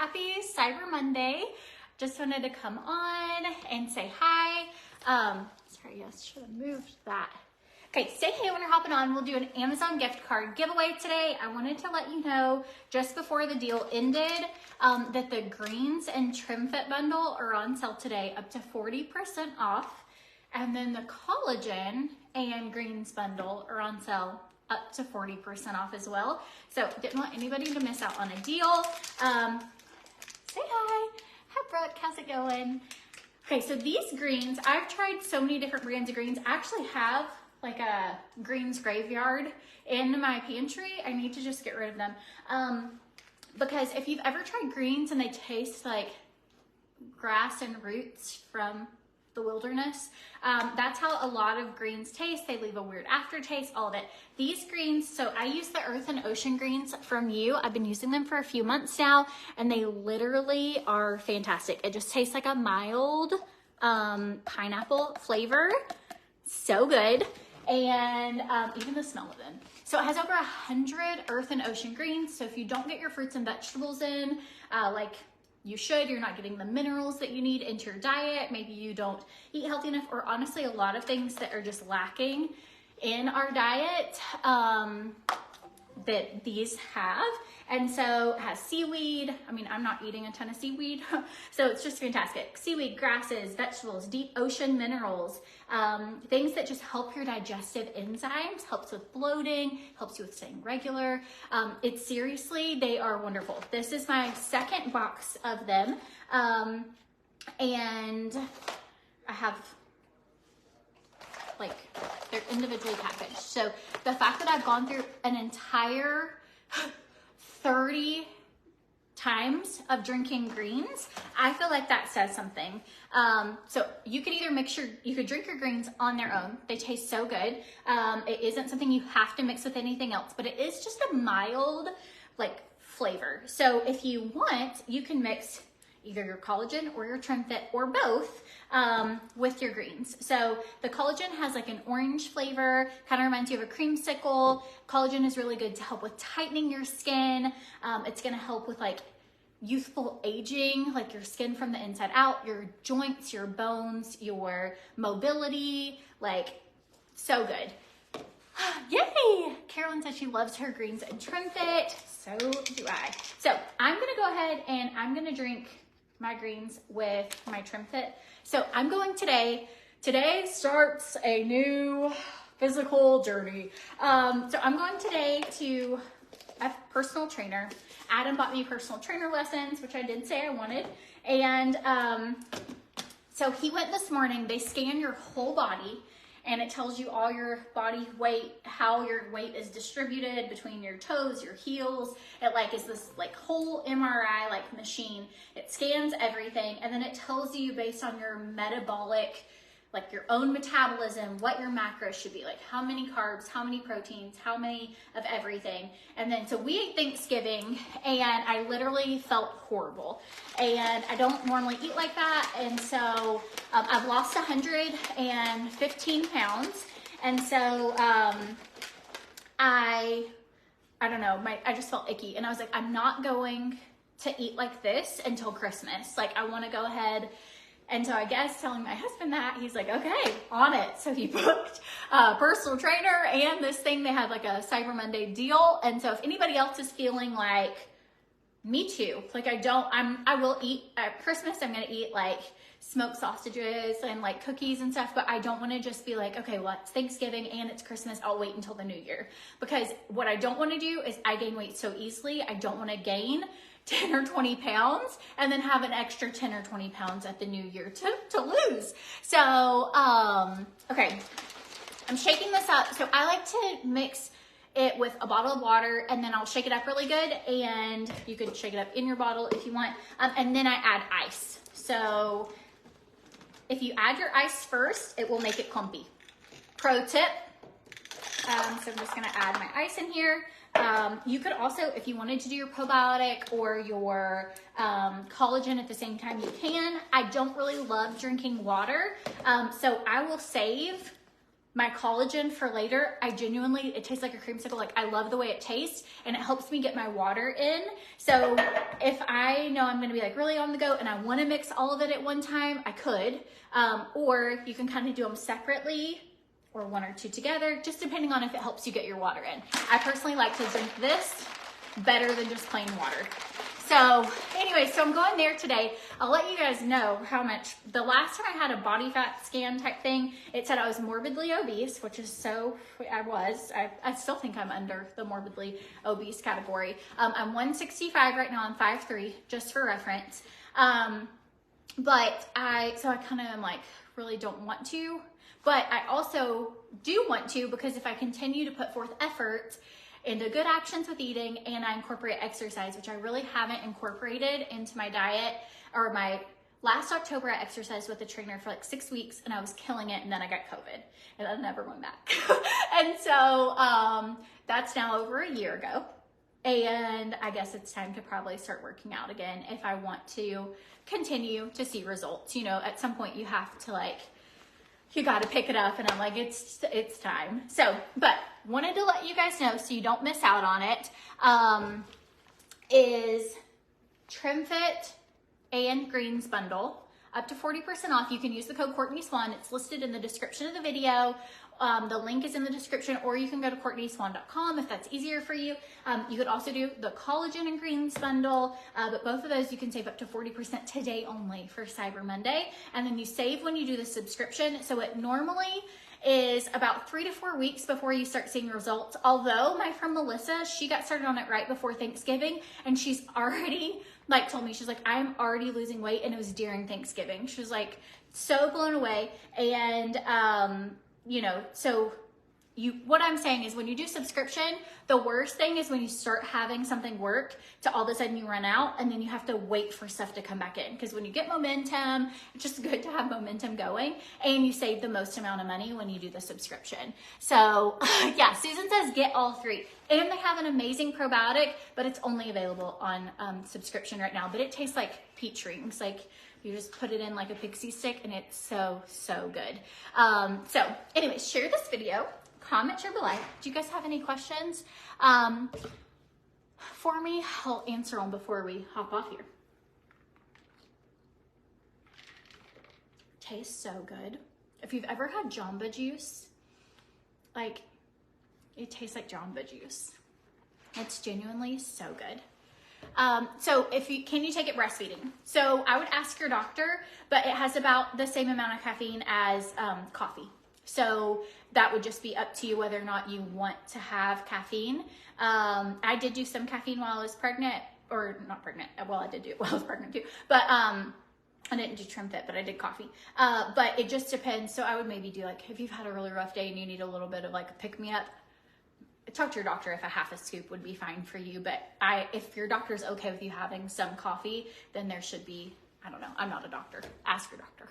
happy Cyber Monday. Just wanted to come on and say hi. Sorry, yes, should have moved that. Okay, say hey when you're hopping on. We'll do an Amazon gift card giveaway today. I wanted to let you know just before the deal ended that the greens and TRIMFIT bundle are on sale today, up to 40% off. And then the collagen and greens bundle are on sale up to 40% off as well. So didn't want anybody to miss out on a deal. Say hi. Hi Brooke, how's it going? Okay, so these greens, I've tried so many different brands of greens. I actually have like a greens graveyard in my pantry. I need to just get rid of them. Because if you've ever tried greens and they taste like grass and roots from the wilderness, that's how a lot of greens taste. They leave a weird aftertaste, all of it. These greens, so I use the Earth and Ocean greens from You. I've been using them for a few months now, and they literally are fantastic. It just tastes like a mild pineapple flavor. So good. And even the smell of them. So it has over 100 Earth and Ocean greens. So if you don't get your fruits and vegetables in, like you should, you're not getting the minerals that you need into your diet. Maybe you don't eat healthy enough, or honestly, a lot of things that are just lacking in our diet that these have. And so it has seaweed. I mean, I'm not eating a ton of seaweed, so it's just fantastic. Seaweed, grasses, vegetables, deep ocean minerals, things that just help your digestive enzymes, helps with bloating, helps you with staying regular. It's seriously, they are wonderful. This is my second box of them. And I have like, they're individually packaged. So the fact that I've gone through an entire 30 times of drinking greens, I feel like that says something. So you could either you could drink your greens on their own. They taste so good. It isn't something you have to mix with anything else, but it is just a mild like flavor. So if you want, you can mix either your collagen or your TRIMFIT or both with your greens. So the collagen has like an orange flavor, kind of reminds you of a creamsicle. Collagen is really good to help with tightening your skin. It's gonna help with like youthful aging, like your skin from the inside out, your joints, your bones, your mobility, like so good. Yay! Carolyn said she loves her greens and TRIMFIT, so do I. So I'm gonna go ahead and I'm gonna drink my greens with my TRIMFIT. So I'm going today starts a new physical journey. So I'm going today to a personal trainer. Adam bought me personal trainer lessons, which I did say I wanted. And so he went this morning. They scan your whole body, and it tells you all your body weight, how your weight is distributed between your toes, your heels. It like is this like whole MRI like machine. It scans everything, and then it tells you based on your metabolic, like your own metabolism, what your macros should be, like how many carbs, how many proteins, how many of everything. And then, so we ate Thanksgiving, and I literally felt horrible. And I don't normally eat like that. And so I've lost 115 pounds. And so I don't know, I just felt icky. And I was like, I'm not going to eat like this until Christmas. Like I want to go ahead. And so I guess telling my husband that, he's like, okay, on it. So he booked a personal trainer and this thing. They had like a Cyber Monday deal. And so if anybody else is feeling like, me too, like I will eat at Christmas, I'm going to eat like smoked sausages and like cookies and stuff, but I don't want to just be like, okay, well, it's Thanksgiving and it's Christmas, I'll wait until the new year. Because what I don't want to do is I gain weight so easily. I don't want to gain 10 or 20 pounds and then have an extra 10 or 20 pounds at the new year to lose. So, okay, I'm shaking this up. So I like to mix it with a bottle of water, and then I'll shake it up really good, and you can shake it up in your bottle if you want, and then I add ice. So if you add your ice first, it will make it clumpy. Pro tip. So I'm just gonna add my ice in here. You could also, if you wanted to do your probiotic or your collagen at the same time, you can. I don't really love drinking water, so I will save my collagen for later, I genuinely, it tastes like a creamsicle. Like I love the way it tastes and it helps me get my water in. So if I know I'm gonna be like really on the go and I wanna mix all of it at one time, I could. Or you can kind of do them separately or one or two together, just depending on if it helps you get your water in. I personally like to drink this better than just plain water. So anyway, so I'm going there today. I'll let you guys know how much. The last time I had a body fat scan type thing, it said I was morbidly obese, which is so, I still think I'm under the morbidly obese category. I'm 165 right now, I'm 5'3", just for reference. But I kind of am like, really don't want to, but I also do want to, because if I continue to put forth effort into good actions with eating and I incorporate exercise, which I really haven't incorporated into my diet, or last October I exercised with a trainer for like 6 weeks and I was killing it, and then I got COVID and I never went back. And so that's now over a year ago. And I guess it's time to probably start working out again if I want to continue to see results. You know, at some point you have to you got to pick it up, and I'm like, it's time. So, but wanted to let you guys know so you don't miss out on it, is TRIMFIT and Greens bundle, up to 40% off. You can use the code CORTNEYSWANN. It's listed in the description of the video. The link is in the description, or you can go to CORTNEYSWANN.com if that's easier for you. You could also do the collagen and greens bundle, but both of those you can save up to 40% today only for Cyber Monday. And then you save when you do the subscription. So it normally is about 3 to 4 weeks before you start seeing results. Although my friend Melissa, she got started on it right before Thanksgiving, and she's already told me, she's like, I'm already losing weight, and it was during Thanksgiving. She was like so blown away. And you know, so what I'm saying is when you do subscription, the worst thing is when you start having something work to all of a sudden you run out, and then you have to wait for stuff to come back in. Because when you get momentum, it's just good to have momentum going, and you save the most amount of money when you do the subscription. So yeah, Susan says get all three. And they have an amazing probiotic, but it's only available on subscription right now. But it tastes like peach rings. You just put it in like a pixie stick, and it's so, so good. So anyways, share this video, comment share below. Do you guys have any questions for me? I'll answer them before we hop off here. Tastes so good. If you've ever had Jamba Juice, it tastes like Jamba Juice. It's genuinely so good. So can you take it breastfeeding? So I would ask your doctor, but it has about the same amount of caffeine as coffee. So that would just be up to you whether or not you want to have caffeine. I did do some caffeine while I was pregnant, or not pregnant. Well, I did do it while I was pregnant too, but I didn't do TRIMFIT, but I did coffee. But it just depends. So I would maybe do if you've had a really rough day and you need a little bit of a pick-me-up, talk to your doctor if a half a scoop would be fine for you. But if your doctor's okay with you having some coffee, then there should be, I don't know, I'm not a doctor, ask your doctor.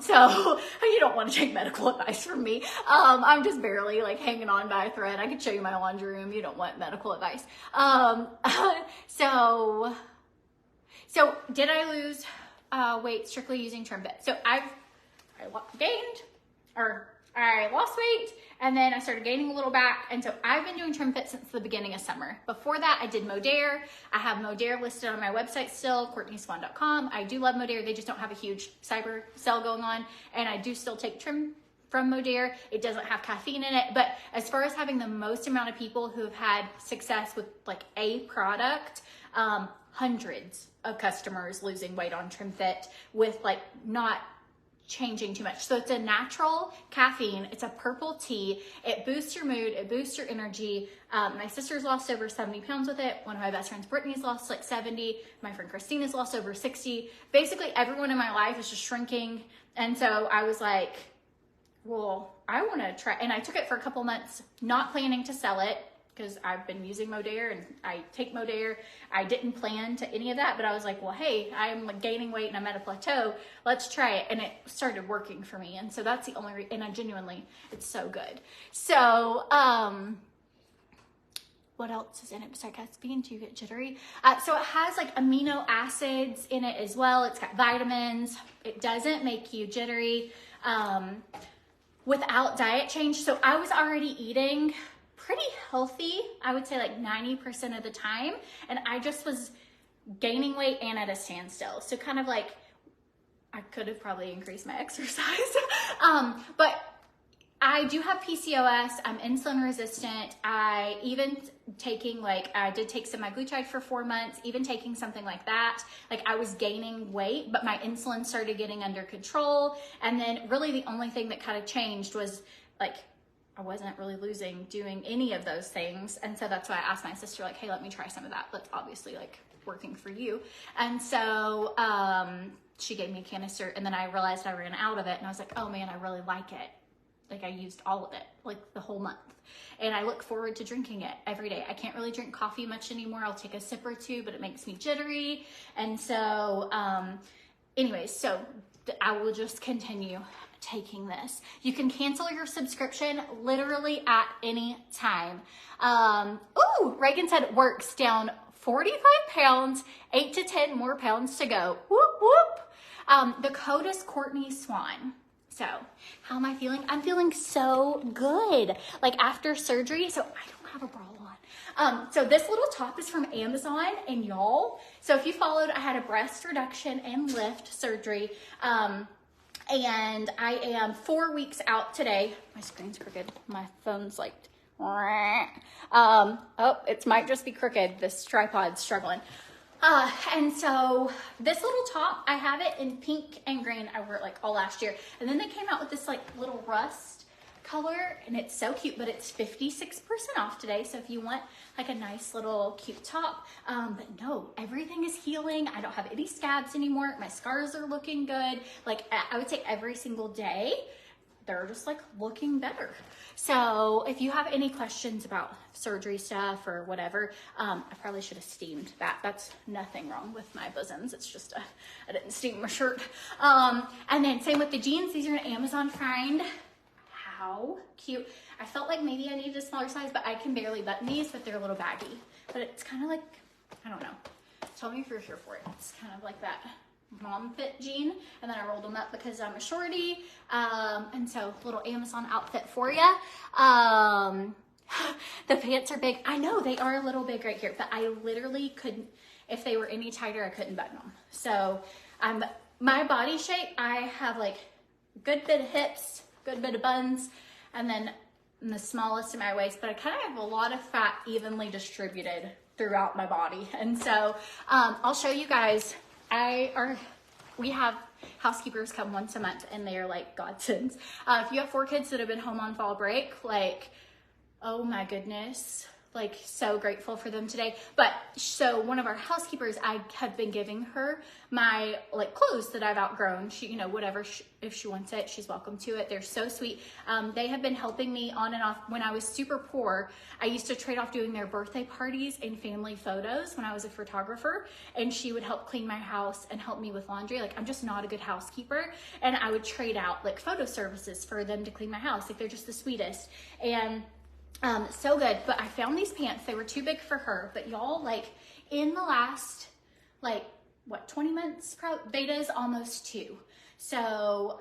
So you don't want to take medical advice from me. I'm just barely hanging on by a thread. I could show you my laundry room. You don't want medical advice. So did I lose weight strictly using TRIMFIT? So I lost weight, and then I started gaining a little back. And so I've been doing TRIMFIT since the beginning of summer. Before that, I did Modere. I have Modere listed on my website still, CORTNEYSWANN.com. I do love Modere. They just don't have a huge cyber sale going on. And I do still take Trim from Modere. It doesn't have caffeine in it. But as far as having the most amount of people who have had success with a product, hundreds of customers losing weight on TRIMFIT with not changing too much. So it's a natural caffeine. It's a purple tea. It boosts your mood. It boosts your energy. My sister's lost over 70 pounds with it. One of my best friends, Brittany's lost 70. My friend Christina's lost over 60. Basically everyone in my life is just shrinking. And so I was like, well, I want to try. And I took it for a couple months, not planning to sell it, because I've been using Modere and I take Modere. I didn't plan to any of that, but I was like, well, hey, I'm gaining weight and I'm at a plateau. Let's try it. And it started working for me. And so that's the only reason, and I genuinely, it's so good. So, what else is in it besides caffeine? Do you get jittery? So it has amino acids in it as well. It's got vitamins. It doesn't make you jittery. without diet change. So I was already eating pretty healthy, I would say like 90% of the time. And I just was gaining weight and at a standstill. So kind of like, I could have probably increased my exercise. But I do have PCOS, I'm insulin resistant. I even taking I did take semaglutide for 4 months, even taking something like that. Like I was gaining weight, but my insulin started getting under control. And then really the only thing that kind of changed was like, I wasn't really doing any of those things. And so that's why I asked my sister, like, hey, let me try some of that. That's obviously like working for you. And so, she gave me a canister, and then I realized I ran out of it, and I was like, oh man, I really like it. Like I used all of it, like the whole month. And I look forward to drinking it every day. I can't really drink coffee much anymore. I'll take a sip or two, but it makes me jittery. And so, anyways, so I will just continue taking this. You can cancel your subscription literally at any time. Ooh, Reagan said it works, down 45 pounds, 8 to 10 more pounds to go. Whoop, whoop. The code is CORTNEYSWANN. So how am I feeling? I'm feeling so good. Like after surgery, so I don't have a bra on. So this little top is from Amazon, and y'all, so if you followed, I had a breast reduction and lift surgery. And I am 4 weeks out today. My screen's crooked. My phone's like, oh, it might just be crooked. This tripod's struggling. And so this little top, I have it in pink and green. I wore it like all last year. And then they came out with this like little rust color, and it's so cute, but it's 56% off today. So if you want like a nice little cute top, but no, everything is healing. I don't have any scabs anymore. My scars are looking good. Like I would say every single day, they're just like looking better. So if you have any questions about surgery stuff or whatever, I probably should have steamed that. That's nothing wrong with my bosoms. It's just I didn't steam my shirt. And then same with the jeans. These are an Amazon find. How cute. I felt like maybe I needed a smaller size, but I can barely button these, but they're a little baggy. But it's kind of like, I don't know. Tell me if you're here for it. It's kind of like that mom fit jean, and then I rolled them up because I'm a shorty, and so little Amazon outfit for you. The pants are big. I know they are a little big right here, but I literally couldn't, if they were any tighter, I couldn't button them. So my body shape, I have like good bit of hips, good bit of buns, and then in the smallest of my waist, but I kind of have a lot of fat evenly distributed throughout my body. And so I'll show you guys. We have housekeepers come once a month, and they are like godsends. If you have 4 kids that have been home on fall break, like, oh my goodness, like so grateful for them today. But so one of our housekeepers, I have been giving her my like clothes that I've outgrown. She, you know, whatever, if she wants it, she's welcome to it. They're so sweet. They have been helping me on and off. When I was super poor, I used to trade off doing their birthday parties and family photos when I was a photographer, and she would help clean my house and help me with laundry. Like I'm just not a good housekeeper, and I would trade out like photo services for them to clean my house. Like they're just the sweetest. And so good. But I found these pants. They were too big for her, but y'all, like in the last, like what, 20 months, beta's almost 2. So,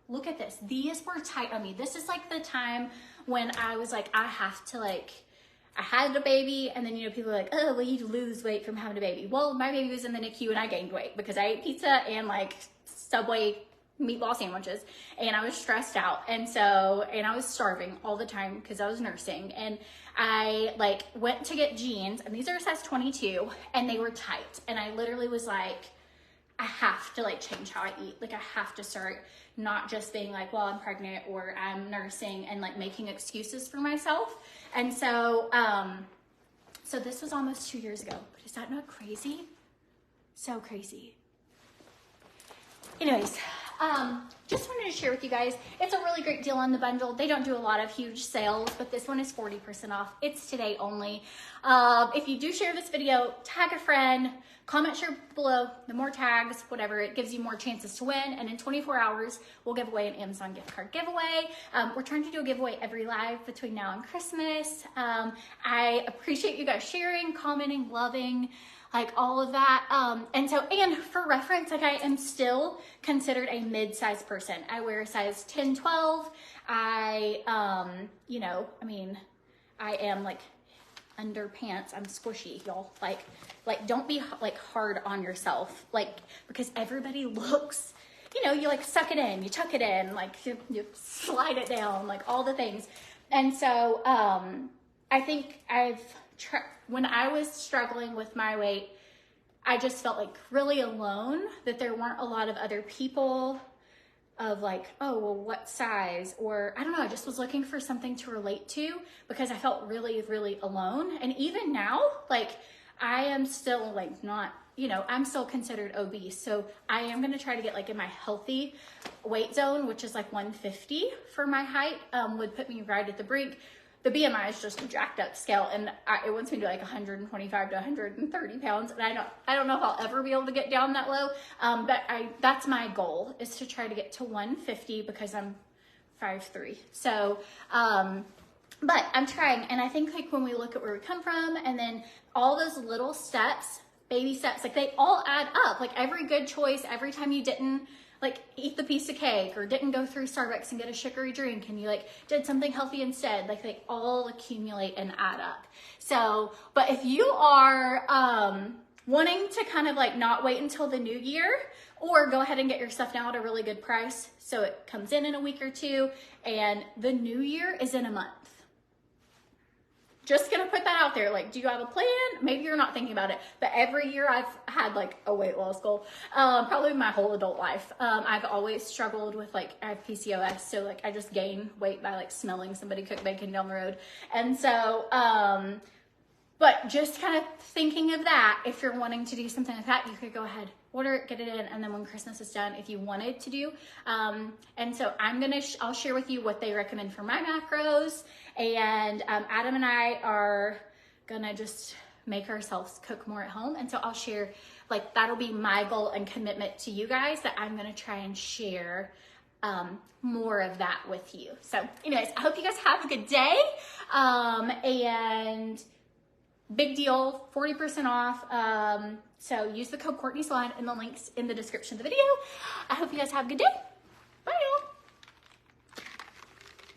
look at this. These were tight on me. This is like the time when I was like, I have to like, I had a baby, and then, you know, people are like, oh, well, you lose weight from having a baby. Well, my baby was in the NICU and I gained weight because I ate pizza and like Subway meatball sandwiches, and I was stressed out, and I was starving all the time because I was nursing, and I like went to get jeans, and these are a size 22, and they were tight, and I literally was like, I have to like change how I eat. Like I have to start not just being like, well, I'm pregnant or I'm nursing and like making excuses for myself. And so so this was almost 2 years ago, but is that not crazy? So crazy. Anyways, just wanted to share with you guys, it's a really great deal on the bundle. They don't do a lot of huge sales, but this one is 40% off. It's today only. If you do share this video, tag a friend, comment, share below. The more tags, whatever, it gives you more chances to win. And in 24 hours, we'll give away an Amazon gift card giveaway. We're trying to do a giveaway every live between now and Christmas. I appreciate you guys sharing, commenting, loving. like all of that. And for reference, like I am still considered a mid-sized person. I wear a size 10, 12. I, you know, I mean, I am like underpants. I'm squishy, y'all. Like don't be like hard on yourself, like, because everybody looks, you know, you like suck it in, you tuck it in, like you slide it down, like all the things. And so, I think when I was struggling with my weight, I just felt like really alone, that there weren't a lot of other people of like, oh, well, what size? Or I don't know, I just was looking for something to relate to because I felt really, really alone. And even now, like I am still like not, you know, I'm still considered obese. So I am going to try to get like in my healthy weight zone, which is like 150 for my height, would put me right at the brink. The BMI is just a jacked up scale, and it wants me to like 125 to 130 pounds. And I don't know if I'll ever be able to get down that low. But that's my goal, is to try to get to 150 because I'm 5'3". So, but I'm trying. And I think like when we look at where we come from and then all those little steps, baby steps, like they all add up. Like every good choice, every time you didn't like eat the piece of cake or didn't go through Starbucks and get a sugary drink and you like did something healthy instead, like they all accumulate and add up. So, but if you are wanting to kind of like not wait until the new year, or go ahead and get your stuff now at a really good price so it comes in a week or two, and the new year is in a month. Just gonna put that out there. Like, do you have a plan? Maybe you're not thinking about it, but every year I've had like a weight loss goal, probably my whole adult life. I've always struggled with like, I have PCOS, so like I just gain weight by like smelling somebody cook bacon down the road. And so, but just kind of thinking of that, if you're wanting to do something like that, you could go ahead, order it, get it in, and then when Christmas is done, if you wanted to do. And so I'll share with you what they recommend for my macros. And Adam and I are gonna just make ourselves cook more at home. And so I'll share, like, that'll be my goal and commitment to you guys, that I'm gonna try and share more of that with you. So anyways, I hope you guys have a good day. And big deal, 40% off. So use the code CORTNEYSWANN in the links in the description of the video. I hope you guys have a good day.